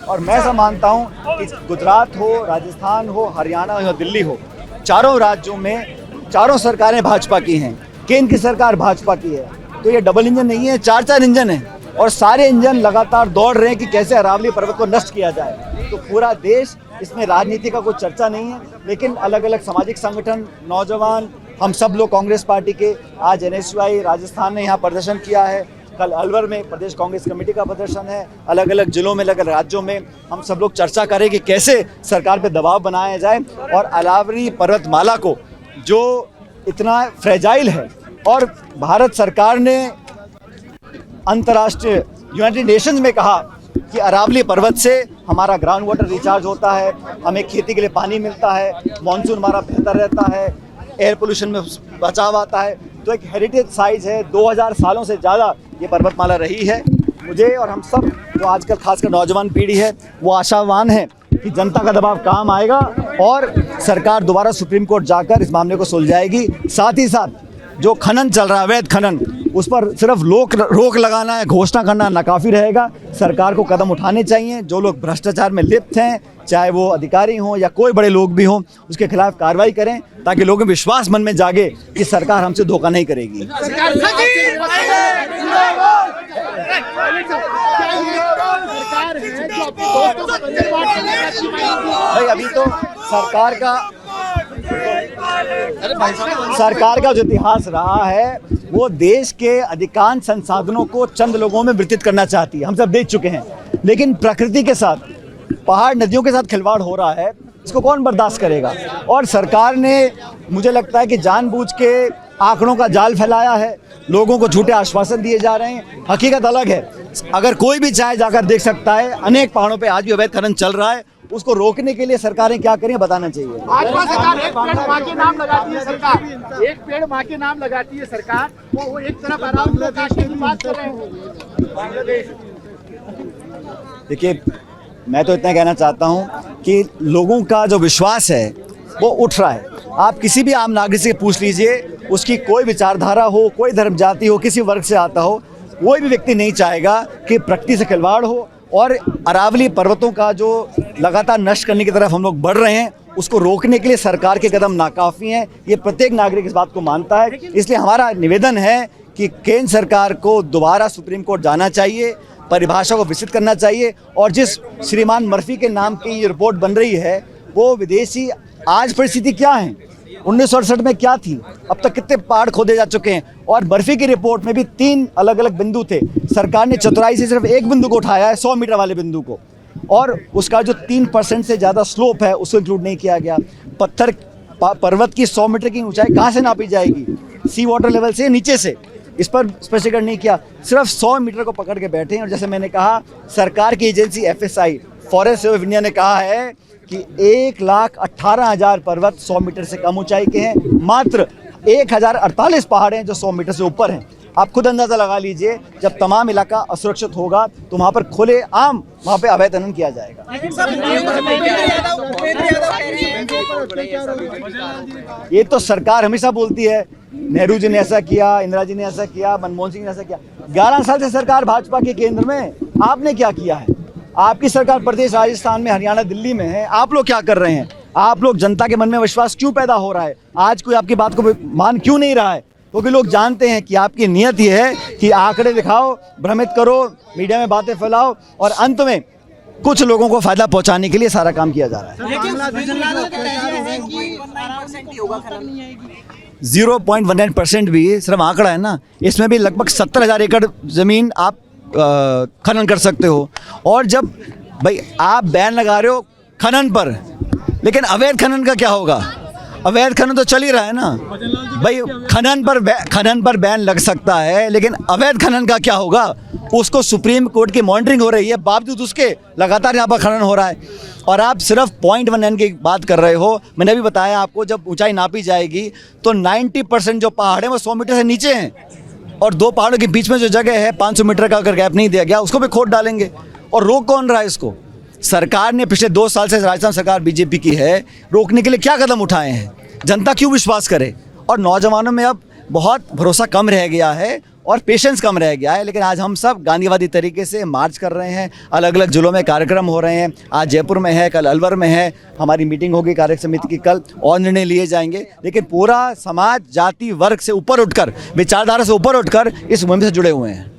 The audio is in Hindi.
और मैं ऐसा मानता हूँ कि गुजरात हो, राजस्थान हो, हरियाणा हो या दिल्ली हो, चारों राज्यों में चारों सरकारें भाजपा की हैं, केंद्र की सरकार भाजपा की है। तो ये डबल इंजन नहीं है, चार चार इंजन है और सारे इंजन लगातार दौड़ रहे हैं कि कैसे अरावली पर्वत को नष्ट किया जाए। तो पूरा देश, इसमें राजनीति का कोई चर्चा नहीं है, लेकिन अलग अलग सामाजिक संगठन, नौजवान, हम सब लोग कांग्रेस पार्टी के, आज NSUI राजस्थान ने यहाँ प्रदर्शन किया है, कल अलवर में प्रदेश कांग्रेस कमेटी का प्रदर्शन है, अलग अलग जिलों में, अलग अलग राज्यों में हम सब लोग चर्चा करें कि कैसे सरकार पे दबाव बनाया जाए और अरावली पर्वतमाला को, जो इतना फ्रेजाइल है, और भारत सरकार ने अंतर्राष्ट्रीय यूनाइटेड नेशंस में कहा कि अरावली पर्वत से हमारा ग्राउंड वाटर रिचार्ज होता है, हमें खेती के लिए पानी मिलता है, मानसून हमारा बेहतर रहता है, एयर पोल्यूशन में बचाव आता है। तो एक हेरिटेज साइट है, 2000 सालों से ज़्यादा ये पर्वतमाला रही है। मुझे और हम सब जो आजकल खासकर नौजवान पीढ़ी है वो आशावान है कि जनता का दबाव काम आएगा और सरकार दोबारा सुप्रीम कोर्ट जाकर इस मामले को सुलझाएगी। साथ ही साथ जो खनन चल रहा है, अवैध खनन, उस पर सिर्फ रोक लगाना है, घोषणा करना नाकाफी रहेगा। सरकार को कदम उठाने चाहिए। जो लोग भ्रष्टाचार में लिप्त हैं, चाहे वो अधिकारी हों या कोई बड़े लोग भी हों, उसके खिलाफ कार्रवाई करें ताकि लोगों में विश्वास मन में जागे कि सरकार हमसे धोखा नहीं करेगी। भाई अभी तो सरकार का जो इतिहास रहा है वो देश के अधिकांश संसाधनों को चंद लोगों में वितरित करना चाहती है, हम सब देख चुके हैं। लेकिन प्रकृति के साथ, पहाड़ नदियों के साथ खिलवाड़ हो रहा है, इसको कौन बर्दाश्त करेगा। और सरकार ने, मुझे लगता है कि जानबूझ के आंकड़ों का जाल फैलाया है, लोगों को झूठे आश्वासन दिए जा रहे हैं। हकीकत अलग है। अगर कोई भी चाहे जाकर देख सकता है, अनेक पहाड़ों पे आज भी अवैध खनन चल रहा है। उसको रोकने के लिए सरकारें क्या करें बताना चाहिए। भाजपा सरकार एक पेड़ माँ के नाम लगाती है, सरकार एक पेड़ माँ के नाम लगाती है, सरकार वो एक तरफ अरावली काटने की बात कर रहे हैं। देखिए, मैं तो इतना कहना चाहता हूं कि लोगों का जो विश्वास है वो उठ रहा है। आप किसी भी आम नागरिक से पूछ लीजिए, उसकी कोई विचारधारा हो, कोई धर्म जाति हो, किसी वर्ग से आता हो, कोई भी व्यक्ति नहीं चाहेगा कि प्रकृति से खिलवाड़ हो। और अरावली पर्वतों का जो लगातार नष्ट करने की तरफ हम लोग बढ़ रहे हैं, उसको रोकने के लिए सरकार के कदम नाकाफ़ी हैं। ये प्रत्येक नागरिक इस बात को मानता है। इसलिए हमारा निवेदन है कि केंद्र सरकार को दोबारा सुप्रीम कोर्ट जाना चाहिए, परिभाषा को विकसित करना चाहिए। और जिस श्रीमान मर्फी के नाम की ये रिपोर्ट बन रही है, वो विदेशी, आज परिस्थिति क्या है, 1968 में क्या थी, अब तक कितने पहाड़ खोदे जा चुके हैं। और मर्फी की रिपोर्ट में भी 3 अलग अलग बिंदु थे। सरकार ने चतुराई से सिर्फ एक बिंदु को उठाया है, 100 मीटर वाले बिंदु को, और उसका जो 3% से ज़्यादा स्लोप है उसको इंक्लूड नहीं किया गया। पर्वत की 100 मीटर की ऊंचाई कहाँ से नापी जाएगी, सी वाटर लेवल से, नीचे से, इस पर स्पष्टीकरण नहीं किया। सिर्फ 100 मीटर को पकड़ के बैठे हैं। और जैसे मैंने कहा, सरकार की agency FSI, forest of India, ने कहा है कि 1,18,000 पर्वत 100 मीटर से कम ऊंचाई के हैं। मात्र 1,048 पहाड़ हैं जो 100 मीटर से ऊपर हैं। आप खुद अंदाज़ा लगा लीजिए, जब तमाम इलाका असुरक्षित होगा तो वहाँ पर खुले आम वहाँ पे अवैध खनन किया जाएगा। ये तो सरकार हमेशा बोलती है, नेहरू जी ने ऐसा किया, इंदिरा जी ने ऐसा किया, मनमोहन सिंह ने ऐसा किया। 11 साल से सरकार भाजपा के केंद्र में, आपने क्या किया है? आपकी सरकार प्रदेश राजस्थान में, हरियाणा, दिल्ली में है। आप लोग क्या कर रहे हैं? आप लोग, जनता के मन में विश्वास क्यों पैदा हो रहा है? आज कोई आपकी बात को मान क्यों नहीं रहा है? क्योंकि लोग जानते हैं कि आपकी नियत ये है कि आंकड़े दिखाओ, भ्रमित करो, मीडिया में बातें फैलाओ और अंत में कुछ लोगों को फायदा पहुंचाने के लिए सारा काम किया जा रहा है। 0.19% भी सिर्फ आंकड़ा है ना, इसमें भी लगभग 70,000 एकड़ जमीन आप खनन कर सकते हो। और जब भाई आप बैन लगा रहे हो खनन पर, लेकिन अवैध खनन का क्या होगा? अवैध खनन तो चल ही रहा है ना भाई। खनन पर बैन लग सकता है, लेकिन अवैध खनन का क्या होगा? उसको सुप्रीम कोर्ट की मॉनिटरिंग हो रही है, बावजूद उसके लगातार यहाँ पर खनन हो रहा है। और आप सिर्फ 0.1 की बात कर रहे हो। मैंने अभी बताया आपको, जब ऊंचाई नापी जाएगी तो 90% जो पहाड़ हैं वो 100 मीटर से नीचे हैं, और 2 पहाड़ों के बीच में जो जगह है 500 मीटर का अगर गैप नहीं दिया गया, उसको भी खोद डालेंगे। और रोक कौन रहा है इसको? सरकार ने पिछले 2 साल से, राजस्थान सरकार बीजेपी की है, रोकने के लिए क्या कदम उठाए हैं? जनता क्यों विश्वास करे? और नौजवानों में अब बहुत भरोसा कम रह गया है। और पेशेंस कम रह गया है। लेकिन आज हम सब गांधीवादी तरीके से मार्च कर रहे हैं, अलग अलग जिलों में कार्यक्रम हो रहे हैं। आज जयपुर में है, कल अलवर में है, हमारी मीटिंग होगी कार्य समिति की, कल और निर्णय लिए जाएंगे। लेकिन पूरा समाज जाति वर्ग से ऊपर उठकर, विचारधारा से ऊपर उठकर इस मुहिम से जुड़े हुए हैं।